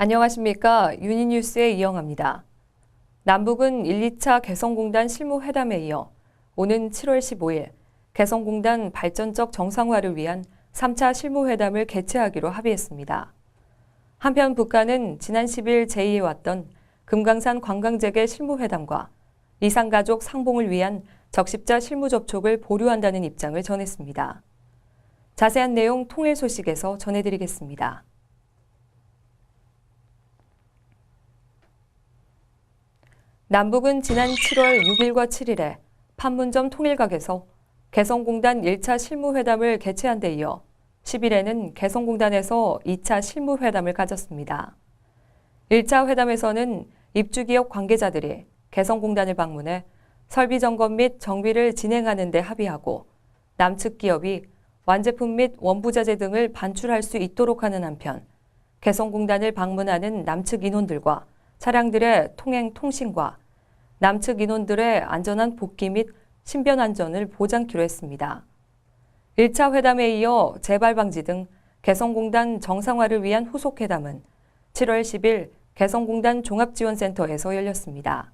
안녕하십니까. 유니뉴스의 이영아입니다. 남북은 1, 2차 개성공단 실무회담에 이어 오는 7월 15일 개성공단 발전적 정상화를 위한 3차 실무회담을 개최하기로 합의했습니다. 한편 북한은 지난 10일 제의해왔던 금강산 관광재개 실무회담과 이산가족 상봉을 위한 적십자 실무 접촉을 보류한다는 입장을 전했습니다. 자세한 내용 통일 소식에서 전해드리겠습니다. 남북은 지난 7월 6일과 7일에 판문점 통일각에서 개성공단 1차 실무회담을 개최한 데 이어 10일에는 개성공단에서 2차 실무회담을 가졌습니다. 1차 회담에서는 입주기업 관계자들이 개성공단을 방문해 설비 점검 및 정비를 진행하는 데 합의하고 남측 기업이 완제품 및 원부자재 등을 반출할 수 있도록 하는 한편 개성공단을 방문하는 남측 인원들과 차량들의 통행 통신과 남측 인원들의 안전한 복귀 및 신변 안전을 보장키로 했습니다. 1차 회담에 이어 재발 방지 등 개성공단 정상화를 위한 후속 회담은 7월 10일 개성공단 종합지원센터에서 열렸습니다.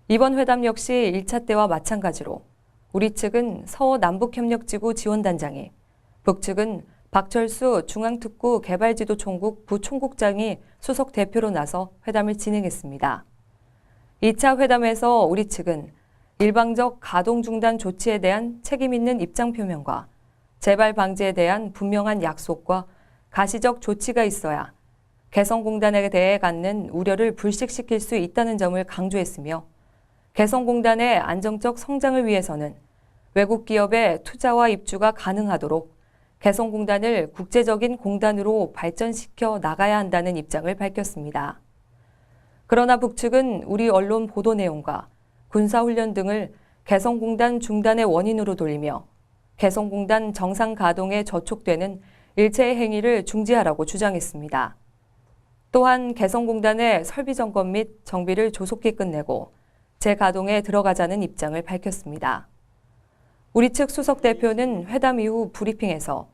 이번 회담 역시 1차 때와 마찬가지로 우리 측은 서남북협력지구 지원단장이, 북측은 박철수 중앙특구 개발지도총국 부총국장이 수석 대표로 나서 회담을 진행했습니다. 2차 회담에서 우리 측은 일방적 가동 중단 조치에 대한 책임 있는 입장 표명과 재발 방지에 대한 분명한 약속과 가시적 조치가 있어야 개성공단에 대해 갖는 우려를 불식시킬 수 있다는 점을 강조했으며 개성공단의 안정적 성장을 위해서는 외국 기업의 투자와 입주가 가능하도록 개성공단을 국제적인 공단으로 발전시켜 나가야 한다는 입장을 밝혔습니다. 그러나 북측은 우리 언론 보도 내용과 군사훈련 등을 개성공단 중단의 원인으로 돌리며 개성공단 정상 가동에 저촉되는 일체의 행위를 중지하라고 주장했습니다. 또한 개성공단의 설비 점검 및 정비를 조속히 끝내고 재가동에 들어가자는 입장을 밝혔습니다. 우리 측 수석 대표는 회담 이후 브리핑에서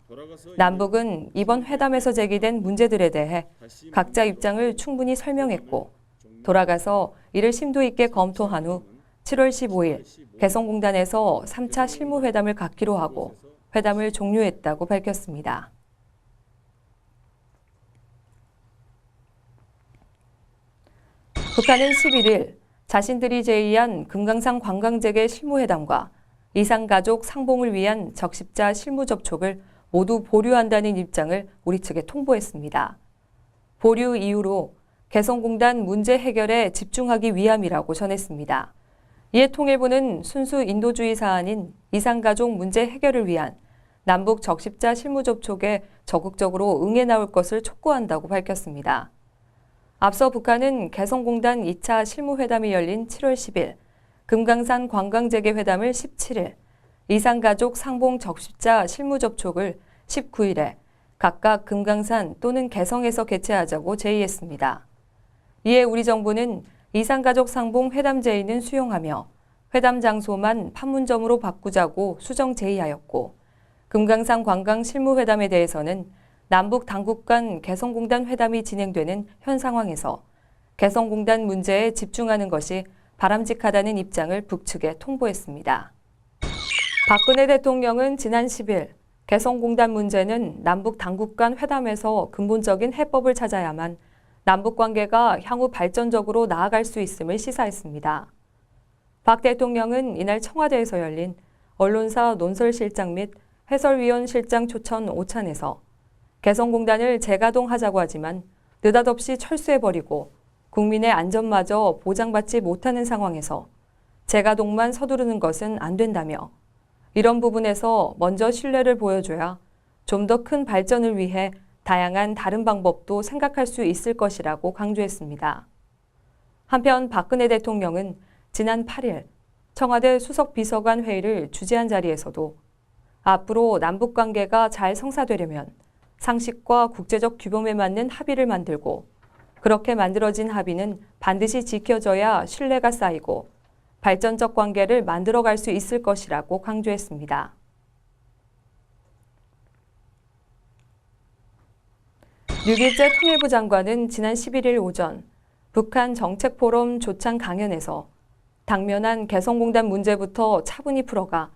남북은 이번 회담에서 제기된 문제들에 대해 각자 입장을 충분히 설명했고 돌아가서 이를 심도 있게 검토한 후 7월 15일 개성공단에서 3차 실무회담을 갖기로 하고 회담을 종료했다고 밝혔습니다. 북한은 11일 자신들이 제의한 금강산 관광재개 실무회담과 이산가족 상봉을 위한 적십자 실무 접촉을 모두 보류한다는 입장을 우리 측에 통보했습니다. 보류 이유로 개성공단 문제 해결에 집중하기 위함이라고 전했습니다. 이에 통일부는 순수 인도주의 사안인 이산가족 문제 해결을 위한 남북 적십자 실무 접촉에 적극적으로 응해 나올 것을 촉구한다고 밝혔습니다. 앞서 북한은 개성공단 2차 실무회담이 열린 7월 10일, 금강산 관광재개 회담을 17일, 이산가족 상봉 적십자 실무 접촉을 19일에 각각 금강산 또는 개성에서 개최하자고 제의했습니다. 이에 우리 정부는 이산가족 상봉 회담 제의는 수용하며 회담 장소만 판문점으로 바꾸자고 수정 제의하였고 금강산 관광 실무회담에 대해서는 남북 당국 간 개성공단 회담이 진행되는 현 상황에서 개성공단 문제에 집중하는 것이 바람직하다는 입장을 북측에 통보했습니다. 박근혜 대통령은 지난 10일 개성공단 문제는 남북 당국 간 회담에서 근본적인 해법을 찾아야만 남북 관계가 향후 발전적으로 나아갈 수 있음을 시사했습니다. 박 대통령은 이날 청와대에서 열린 언론사 논설실장 및 해설위원 실장 초청 오찬에서 개성공단을 재가동하자고 하지만 느닷없이 철수해버리고 국민의 안전마저 보장받지 못하는 상황에서 재가동만 서두르는 것은 안 된다며 이런 부분에서 먼저 신뢰를 보여줘야 좀 더 큰 발전을 위해 다양한 다른 방법도 생각할 수 있을 것이라고 강조했습니다. 한편 박근혜 대통령은 지난 8일 청와대 수석비서관 회의를 주재한 자리에서도 앞으로 남북관계가 잘 성사되려면 상식과 국제적 규범에 맞는 합의를 만들고 그렇게 만들어진 합의는 반드시 지켜져야 신뢰가 쌓이고 발전적 관계를 만들어갈 수 있을 것이라고 강조했습니다. 류길재 통일부 장관은 지난 11일 오전 북한 정책포럼 조창 강연에서 당면한 개성공단 문제부터 차분히 풀어가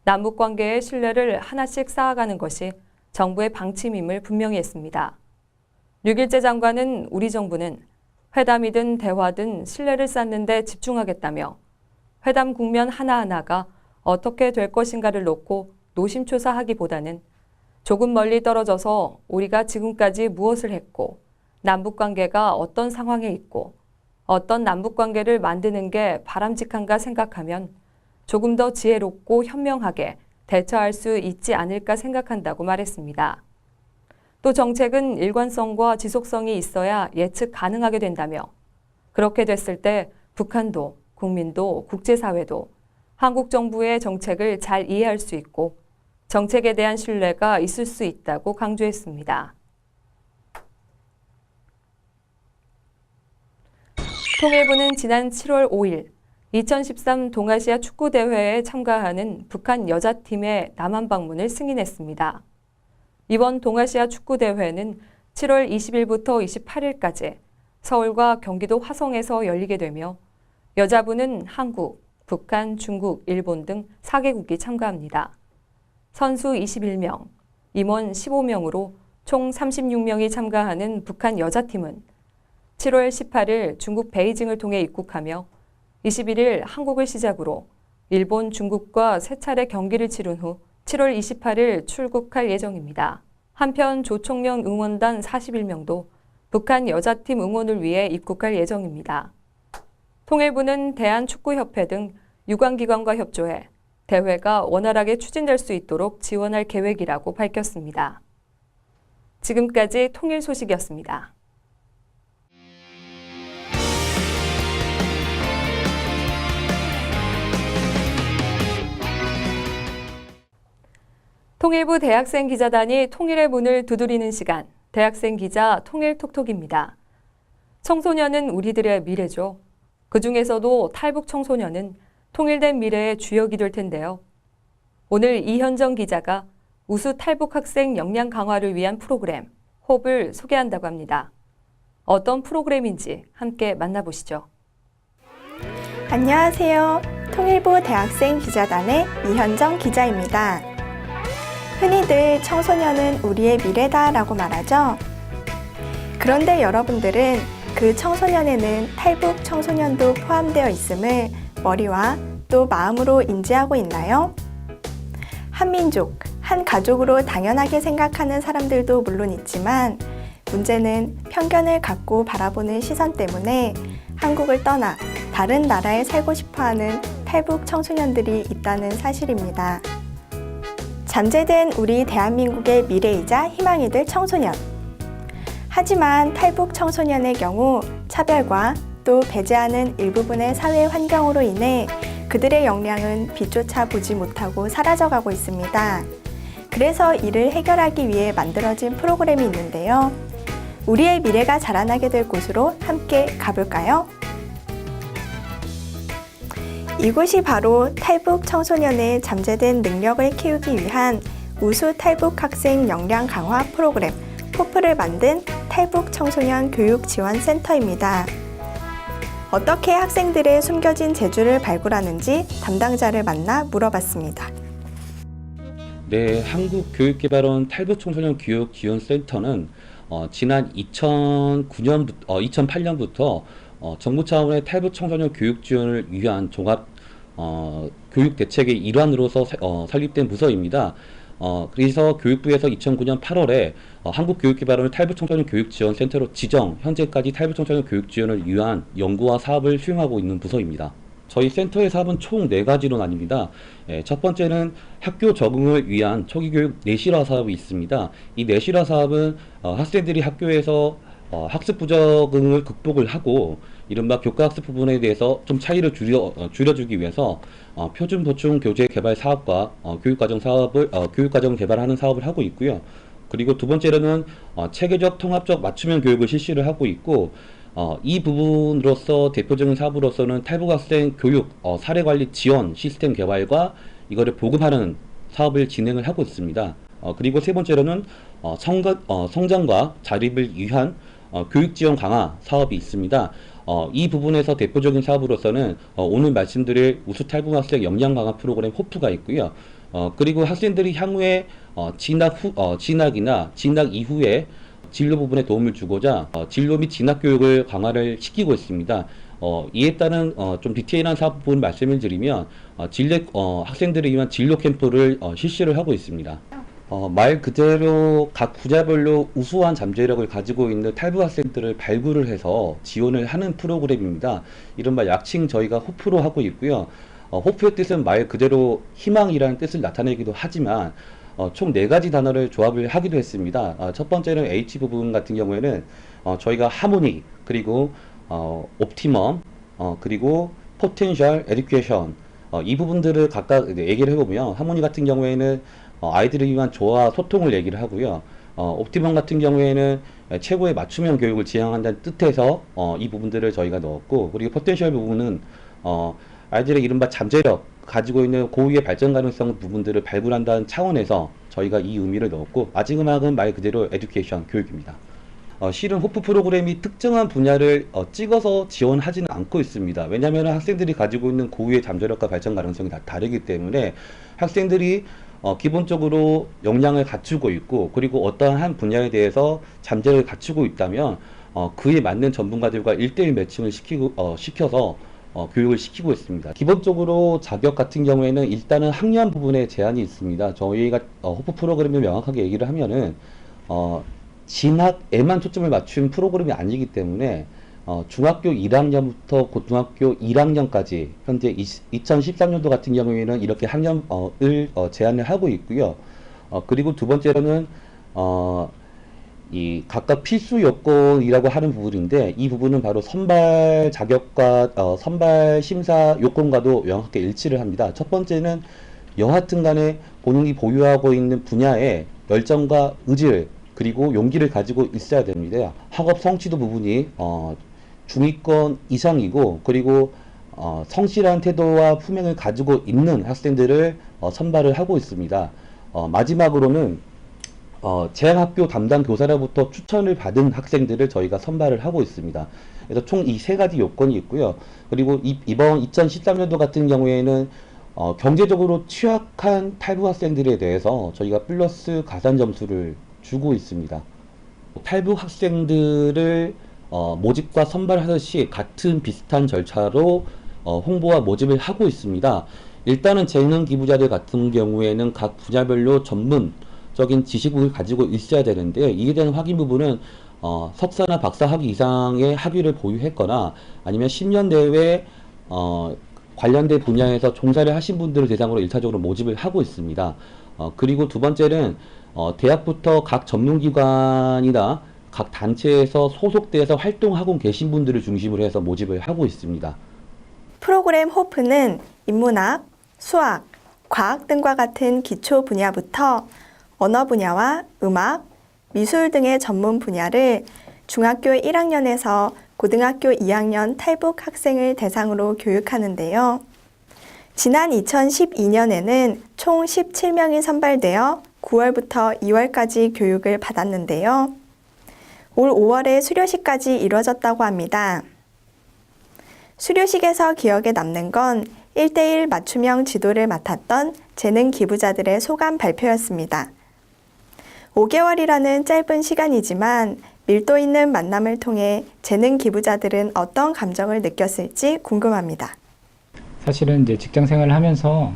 남북관계의 신뢰를 하나씩 쌓아가는 것이 정부의 방침임을 분명히 했습니다. 류길재 장관은 우리 정부는 회담이든 대화든 신뢰를 쌓는 데 집중하겠다며 회담 국면 하나하나가 어떻게 될 것인가를 놓고 노심초사하기보다는 조금 멀리 떨어져서 우리가 지금까지 무엇을 했고 남북관계가 어떤 상황에 있고 어떤 남북관계를 만드는 게 바람직한가 생각하면 조금 더 지혜롭고 현명하게 대처할 수 있지 않을까 생각한다고 말했습니다. 또 정책은 일관성과 지속성이 있어야 예측 가능하게 된다며 그렇게 됐을 때 북한도 국민도 국제사회도 한국 정부의 정책을 잘 이해할 수 있고 정책에 대한 신뢰가 있을 수 있다고 강조했습니다. 통일부는 지난 7월 5일 2013 동아시아 축구대회에 참가하는 북한 여자팀의 남한 방문을 승인했습니다. 이번 동아시아 축구대회는 7월 20일부터 28일까지 서울과 경기도 화성에서 열리게 되며 여자부는 한국, 북한, 중국, 일본 등 4개국이 참가합니다. 선수 21명, 임원 15명으로 총 36명이 참가하는 북한 여자팀은 7월 18일 중국 베이징을 통해 입국하며 21일 한국을 시작으로 일본, 중국과 세 차례 경기를 치른 후 7월 28일 출국할 예정입니다. 한편 조총련 응원단 41명도 북한 여자팀 응원을 위해 입국할 예정입니다. 통일부는 대한축구협회 등 유관기관과 협조해 대회가 원활하게 추진될 수 있도록 지원할 계획이라고 밝혔습니다. 지금까지 통일 소식이었습니다. 통일부 대학생 기자단이 통일의 문을 두드리는 시간, 대학생 기자 통일톡톡입니다. 청소년은 우리들의 미래죠. 그중에서도 탈북 청소년은 통일된 미래의 주역이 될 텐데요. 오늘 이현정 기자가 우수 탈북 학생 역량 강화를 위한 프로그램 홉을 소개한다고 합니다. 어떤 프로그램인지 함께 만나보시죠. 안녕하세요. 통일부 대학생 기자단의 이현정 기자입니다. 흔히들 청소년은 우리의 미래다라고 말하죠. 그런데 여러분들은 그 청소년에는 탈북 청소년도 포함되어 있음을 머리와 또 마음으로 인지하고 있나요? 한 민족, 한 가족으로 당연하게 생각하는 사람들도 물론 있지만 문제는 편견을 갖고 바라보는 시선 때문에 한국을 떠나 다른 나라에 살고 싶어하는 탈북 청소년들이 있다는 사실입니다. 잠재된 우리 대한민국의 미래이자 희망이 될 청소년. 하지만 탈북 청소년의 경우 차별과 또 배제하는 일부분의 사회 환경으로 인해 그들의 역량은 빛조차 보지 못하고 사라져가고 있습니다. 그래서 이를 해결하기 위해 만들어진 프로그램이 있는데요. 우리의 미래가 자라나게 될 곳으로 함께 가볼까요? 이곳이 바로 탈북 청소년의 잠재된 능력을 키우기 위한 우수 탈북 학생 역량 강화 프로그램 포프를 만든 탈북 청소년 교육지원센터입니다. 어떻게 학생들의 숨겨진 재주를 발굴하는지 담당자를 만나 물어봤습니다. 네, 한국교육개발원 탈북청소년교육지원센터는 지난 2008년부터 정부 차원의 탈북 청소년 교육 지원을 위한 종합 교육 대책의 일환으로서 설립된 부서입니다. 그래서 교육부에서 2009년 8월에 한국교육개발원을 탈북 청소년 교육 지원센터로 지정, 현재까지 탈북 청소년 교육 지원을 위한 연구와 사업을 수행하고 있는 부서입니다. 저희 센터의 사업은 총 4가지로 나뉩니다. 첫 번째는 학교 적응을 위한 초기교육 내실화 사업이 있습니다. 이 내실화 사업은 학생들이 학교에서 학습 부적응을 극복을 하고 이른바 교과학습 부분에 대해서 좀 차이를 줄여주기 위해서 표준 보충 교재 개발 사업과 교육과정 개발하는 사업을 하고 있고요. 그리고 두 번째로는 체계적 통합적 맞춤형 교육을 실시를 하고 있고 이 부분으로서 대표적인 사업으로서는 탈북학생 교육 사례관리 지원 시스템 개발과 이거를 보급하는 사업을 진행을 하고 있습니다. 그리고 세 번째로는 성장과 자립을 위한 교육 지원 강화 사업이 있습니다. 이 부분에서 대표적인 사업으로서는 오늘 말씀드릴 우수 탈북 학생 역량 강화 프로그램 호프가 있고요. 그리고 학생들이 향후에 진학이나 진학 이후에 진로 부분에 도움을 주고자 진로 및 진학 교육을 강화를 시키고 있습니다. 이에 따른 좀 디테일한 사업 부분 말씀을 드리면 학생들을 위한 진로 캠프를 실시를 하고 있습니다. 말 그대로 각 분야별로 우수한 잠재력을 가지고 있는 탈북 학생들을 발굴을 해서 지원을 하는 프로그램입니다. 이른바 약칭 저희가 호프로 하고 있고요. 호프의 뜻은 말 그대로 희망이라는 뜻을 나타내기도 하지만 총 4가지 단어를 조합을 하기도 했습니다. 첫 번째는 H 부분 같은 경우에는 저희가 하모니, 그리고 옵티멈, 그리고 포텐셜 에듀케이션, 이 부분들을 각각 얘기를 해보면, 하모니 같은 경우에는 아이들을 위한 조화 소통을 얘기를 하고요. 옵티멈 같은 경우에는 최고의 맞춤형 교육을 지향한다는 뜻에서 이 부분들을 저희가 넣었고, 그리고 포텐셜 부분은 아이들의 이른바 잠재력, 가지고 있는 고유의 발전 가능성 부분들을 발굴한다는 차원에서 저희가 이 의미를 넣었고, 마지막은 말 그대로 에듀케이션, 교육입니다. 실은 호프 프로그램이 특정한 분야를 찍어서 지원하지는 않고 있습니다. 왜냐하면 학생들이 가지고 있는 고유의 잠재력과 발전 가능성이 다 다르기 때문에 학생들이 기본적으로 역량을 갖추고 있고, 그리고 어떠한 한 분야에 대해서 잠재력을 갖추고 있다면 그에 맞는 전문가들과 1대1 매칭을 시켜서 교육을 시키고 있습니다. 기본적으로 자격 같은 경우에는 일단은 학년 부분에 제한이 있습니다. 저희가 호프 프로그램을 명확하게 얘기를 하면은 진학에만 초점을 맞춘 프로그램이 아니기 때문에 중학교 1학년부터 고등학교 1학년까지 현재 2013년도 같은 경우에는 이렇게 학년을 제한을 하고 있고요. 그리고 두 번째로는 이 각각 필수 요건이라고 하는 부분인데, 이 부분은 바로 선발 자격과 선발 심사 요건과도 명확하게 일치를 합니다. 첫 번째는 여하튼 간에 본인이 보유하고 있는 분야에 열정과 의지를, 그리고 용기를 가지고 있어야 됩니다. 학업 성취도 부분이 중위권 이상이고, 그리고 성실한 태도와 품행을 가지고 있는 학생들을 선발을 하고 있습니다. 마지막으로는 재학학교 담당 교사로부터 추천을 받은 학생들을 저희가 선발을 하고 있습니다. 그래서 총 이 3가지 요건이 있고요. 그리고 이번 2013년도 같은 경우에는 경제적으로 취약한 탈북 학생들에 대해서 저희가 플러스 가산 점수를 주고 있습니다. 탈북 학생들을 모집과 선발하듯이 같은 비슷한 절차로 홍보와 모집을 하고 있습니다. 일단은 재능 기부자들 같은 경우에는 각 분야별로 전문적인 지식을 가지고 있어야 되는데, 이에 대한 확인 부분은 석사나 박사 학위 이상의 학위를 보유했거나 아니면 10년 내외 관련된 분야에서 종사를 하신 분들을 대상으로 1차적으로 모집을 하고 있습니다. 그리고 두 번째는 대학부터 각 전문기관이나 각 단체에서 소속돼서 활동하고 계신 분들을 중심으로 해서 모집을 하고 있습니다. 프로그램 호프는 인문학, 수학, 과학 등과 같은 기초 분야부터 언어 분야와 음악, 미술 등의 전문 분야를 중학교 1학년에서 고등학교 2학년 탈북 학생을 대상으로 교육하는데요. 지난 2012년에는 총 17명이 선발되어 9월부터 2월까지 교육을 받았는데요. 올 5월에 수료식까지 이뤄졌다고 합니다. 수료식에서 기억에 남는 건 1대1 맞춤형 지도를 맡았던 재능 기부자들의 소감 발표였습니다. 5개월이라는 짧은 시간이지만 밀도 있는 만남을 통해 재능 기부자들은 어떤 감정을 느꼈을지 궁금합니다. 사실은 이제 직장 생활을 하면서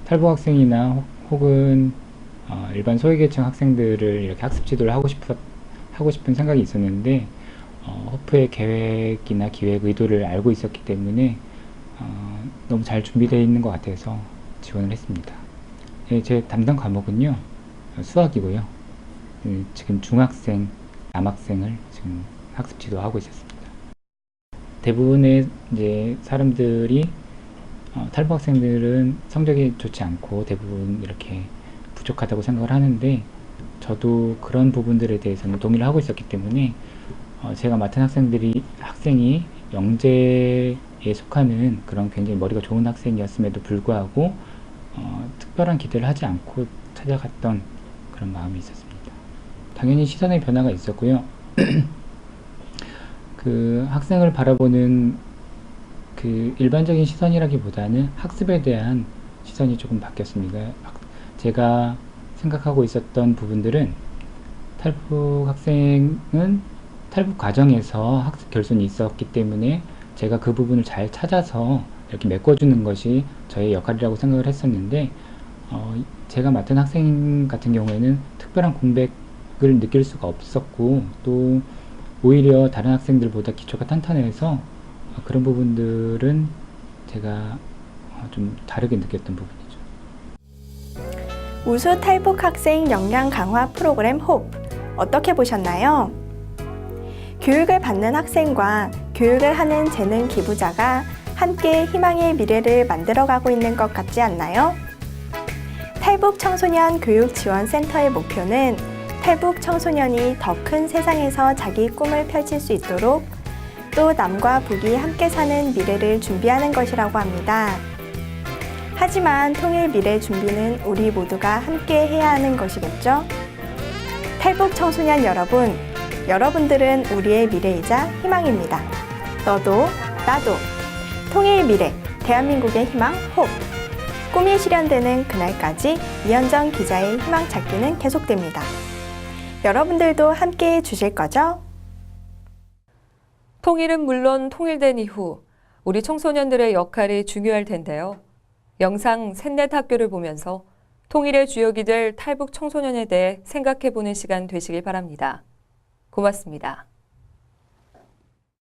탈북 학생이나 혹은 일반 소외계층 학생들을 이렇게 학습 지도를 하고 싶은 생각이 있었는데, 호프의 계획이나 기획 의도를 알고 있었기 때문에 너무 잘 준비되어 있는 것 같아서 지원을 했습니다. 예, 제 담당 과목은요, 수학이고요. 지금 중학생, 남학생을 지금 학습 지도하고 있었습니다. 대부분의 이제 사람들이 탈북 학생들은 성적이 좋지 않고 대부분 이렇게 부족하다고 생각을 하는데, 저도 그런 부분들에 대해서는 동의를 하고 있었기 때문에 제가 맡은 학생이 영재에 속하는 그런 굉장히 머리가 좋은 학생이었음에도 불구하고 특별한 기대를 하지 않고 찾아갔던 그런 마음이 있었습니다. 당연히 시선의 변화가 있었고요. 그 학생을 바라보는 그 일반적인 시선이라기보다는 학습에 대한 시선이 조금 바뀌었습니다. 제가 생각하고 있었던 부분들은 탈북 학생은 탈북 과정에서 학습 결손이 있었기 때문에 제가 그 부분을 잘 찾아서 이렇게 메꿔주는 것이 저의 역할이라고 생각을 했었는데 제가 맡은 학생 같은 경우에는 특별한 공백을 느낄 수가 없었고 또 오히려 다른 학생들보다 기초가 탄탄해서 그런 부분들은 제가 좀 다르게 느꼈던 부분이죠. 우수 탈북 학생 역량 강화 프로그램 홉 어떻게 보셨나요? 교육을 받는 학생과 교육을 하는 재능 기부자가 함께 희망의 미래를 만들어가고 있는 것 같지 않나요? 탈북 청소년 교육지원센터의 목표는 탈북 청소년이 더 큰 세상에서 자기 꿈을 펼칠 수 있도록 또 남과 북이 함께 사는 미래를 준비하는 것이라고 합니다. 하지만 통일 미래 준비는 우리 모두가 함께 해야 하는 것이겠죠? 탈북 청소년 여러분, 여러분들은 우리의 미래이자 희망입니다. 너도 나도 통일 미래, 대한민국의 희망 홉. 꿈이 실현되는 그날까지 이현정 기자의 희망 찾기는 계속됩니다. 여러분들도 함께 해주실 거죠? 통일은 물론 통일된 이후 우리 청소년들의 역할이 중요할 텐데요. 영상 셋넷 학교를 보면서 통일의 주역이 될 탈북 청소년에 대해 생각해보는 시간 되시길 바랍니다. 고맙습니다.